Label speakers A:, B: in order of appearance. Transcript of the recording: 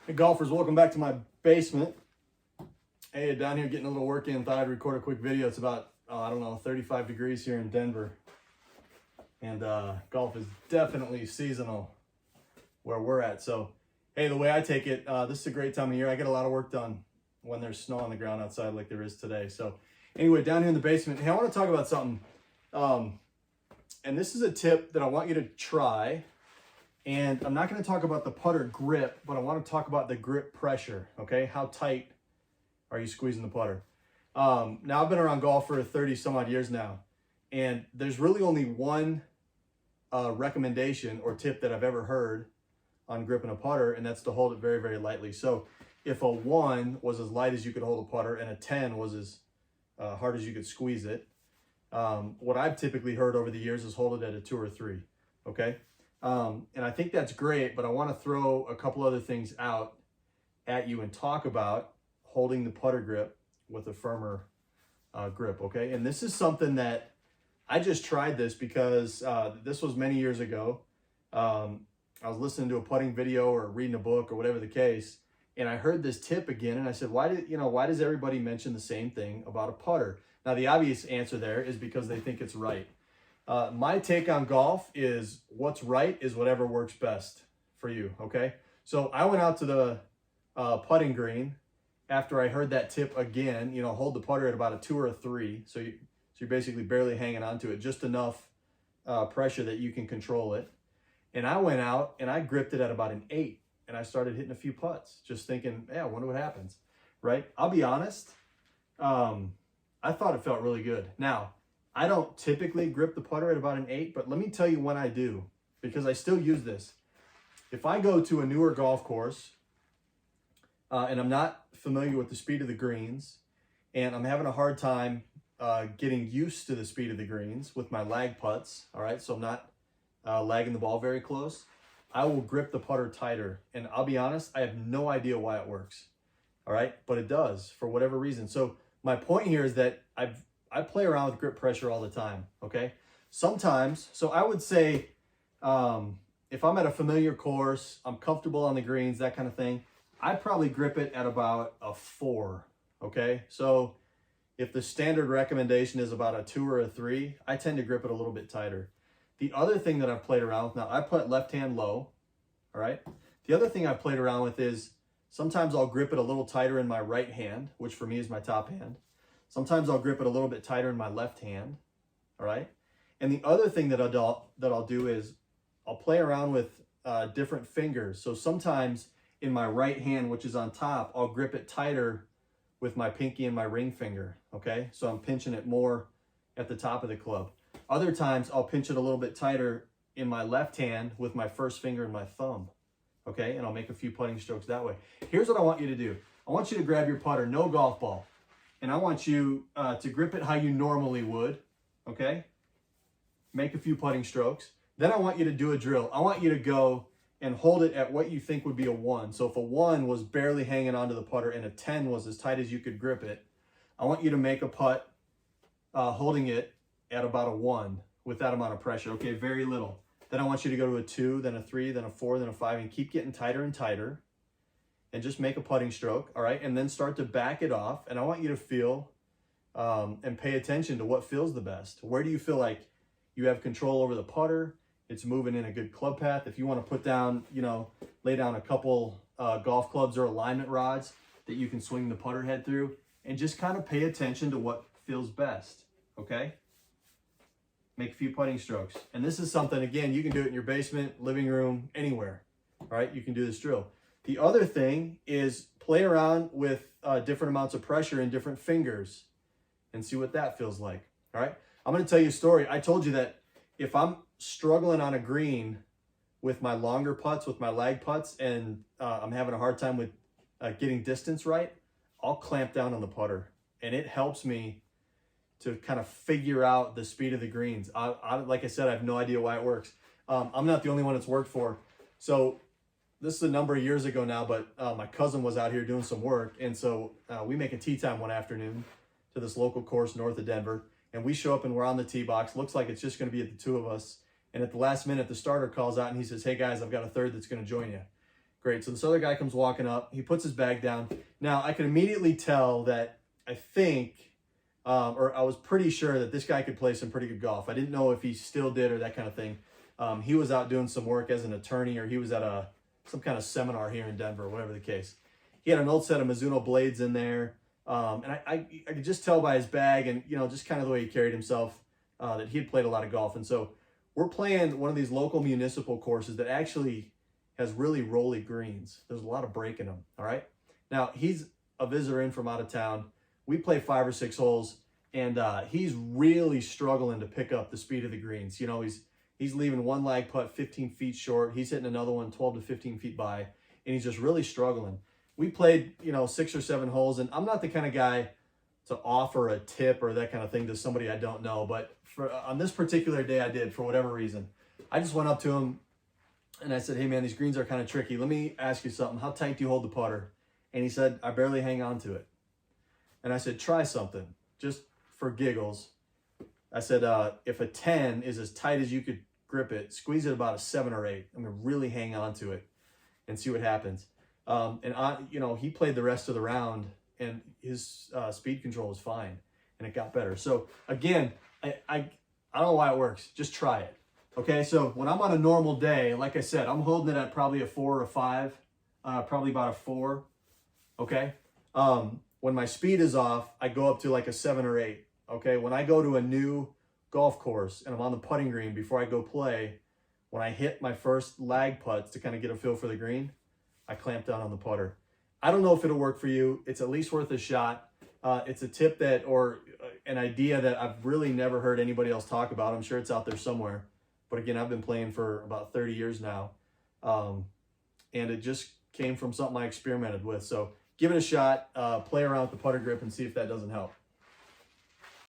A: Hey golfers, welcome back to my basement. Hey, down here getting a little work in. Thought I'd record a quick video. It's about, I don't know, 35 degrees here in Denver. And golf is definitely seasonal where we're at. So, hey, the way I take it, this is a great time of year. I get a lot of work done when there's snow on the ground outside like there is today. So anyway, down here in the basement, hey, I want to talk about something. And this is a tip that I want you to try. And I'm not going to talk about the putter grip, but I want to talk about the grip pressure, okay? How tight are you squeezing the putter? Now, I've been around golf for 30 some odd years now, and there's really only one recommendation or tip that I've ever heard on gripping a putter, and that's to hold it very, very lightly. So if a 1 was as light as you could hold a putter and a 10 was as hard as you could squeeze it, what I've typically heard over the years is hold it at a 2 or 3, okay? And I think that's great, but I want to throw a couple other things out at you and talk about holding the putter grip with a firmer grip, okay? And this is something that I just tried this because this was many years ago. I was listening to a putting video or reading a book or whatever the case, and I heard this tip again, and I said, why does everybody mention the same thing about a putter? Now, the obvious answer there is because they think it's right. My take on golf is what's right is whatever works best for you, okay? So I went out to the putting green after I heard that tip again, hold the putter at about a 2 or a 3. So you're basically barely hanging on to it, just enough pressure that you can control it. And I went out and I gripped it at about an 8, and I started hitting a few putts, just thinking, yeah, I wonder what happens, right? I'll be honest, I thought it felt really good. Now, I don't typically grip the putter at about an 8, but let me tell you when I do, because I still use this. If I go to a newer golf course and I'm not familiar with the speed of the greens, and I'm having a hard time getting used to the speed of the greens with my lag putts, all right, so I'm not lagging the ball very close, I will grip the putter tighter. And I'll be honest, I have no idea why it works, all right, but it does for whatever reason. So my point here is that I play around with grip pressure all the time, okay? Sometimes, so I would say if I'm at a familiar course, I'm comfortable on the greens, that kind of thing, I'd probably grip it at about a 4, okay? So if the standard recommendation is about a 2 or a 3, I tend to grip it a little bit tighter. The other thing that I've played around with, now I put left hand low, all right? The other thing I've played around with is sometimes I'll grip it a little tighter in my right hand, which for me is my top hand. Sometimes I'll grip it a little bit tighter in my left hand, all right? And the other thing that I'll do is I'll play around with different fingers. So sometimes in my right hand, which is on top, I'll grip it tighter with my pinky and my ring finger, okay? So I'm pinching it more at the top of the club. Other times I'll pinch it a little bit tighter in my left hand with my first finger and my thumb, okay? And I'll make a few putting strokes that way. Here's what I want you to do. I want you to grab your putter, no golf ball. And I want you to grip it how you normally would, okay? Make a few putting strokes. Then I want you to do a drill. I want you to go and hold it at what you think would be a 1. So if a 1 was barely hanging onto the putter and a 10 was as tight as you could grip it, I want you to make a putt holding it at about a 1 with that amount of pressure, okay? Very little. Then I want you to go to a 2, then a 3, then a 4, then a 5, and keep getting tighter and tighter. And just make a putting stroke, all right? And then start to back it off. And I want you to feel and pay attention to what feels the best. Where do you feel like you have control over the putter? It's moving in a good club path. If you want to put down, lay down a couple golf clubs or alignment rods that you can swing the putter head through, and just kind of pay attention to what feels best, okay? Make a few putting strokes. And this is something, again, you can do it in your basement, living room, anywhere, all right? You can do this drill. The other thing is play around with different amounts of pressure in different fingers and see what that feels like, all right? I'm going to tell you a story. I told you that if I'm struggling on a green with my longer putts, with my lag putts, and I'm having a hard time with getting distance right, I'll clamp down on the putter, and it helps me to kind of figure out the speed of the greens. Like I said, I have no idea why it works. I'm not the only one it's worked for. So this is a number of years ago now, but my cousin was out here doing some work. And so we make a tee time one afternoon to this local course north of Denver. And we show up and we're on the tee box. Looks like it's just going to be the 2 of us. And at the last minute, the starter calls out and he says, hey guys, I've got a third that's going to join you. Great. So this other guy comes walking up. He puts his bag down. Now, I can immediately tell that I think, or I was pretty sure that this guy could play some pretty good golf. I didn't know if he still did or that kind of thing. He was out doing some work as an attorney, or he was at some kind of seminar here in Denver, whatever the case. He had an old set of Mizuno blades in there. And I could just tell by his bag and, just kind of the way he carried himself that he had played a lot of golf. And so we're playing one of these local municipal courses that actually has really rolly greens. There's a lot of break in them, all right? Now, he's a visitor in from out of town. We play 5 or 6 holes, and he's really struggling to pick up the speed of the greens. He's leaving one lag putt 15 feet short. He's hitting another one 12 to 15 feet by, and he's just really struggling. We played, 6 or 7 holes, and I'm not the kind of guy to offer a tip or that kind of thing to somebody I don't know, but on this particular day I did, for whatever reason. I just went up to him, and I said, hey, man, these greens are kind of tricky. Let me ask you something. How tight do you hold the putter? And he said, I barely hang on to it. And I said, try something, just for giggles. I said, if a 10 is as tight as you could grip it, squeeze it about a 7 or 8. I'm going to really hang on to it and see what happens. He played the rest of the round, and his speed control was fine, and it got better. So, again, I don't know why it works. Just try it. Okay, so when I'm on a normal day, like I said, I'm holding it at probably a 4 or a 5, probably about a 4, okay? When my speed is off, I go up to like a 7 or 8, okay? When I go to a new golf course and I'm on the putting green before I go play, when I hit my first lag putts to kind of get a feel for the green, I clamp down on the putter. I don't know if it'll work for you. It's at least worth a shot. It's a tip or an idea that I've really never heard anybody else talk about. I'm sure it's out there somewhere. But again, I've been playing for about 30 years now. And it just came from something I experimented with. So give it a shot, play around with the putter grip and see if that doesn't help.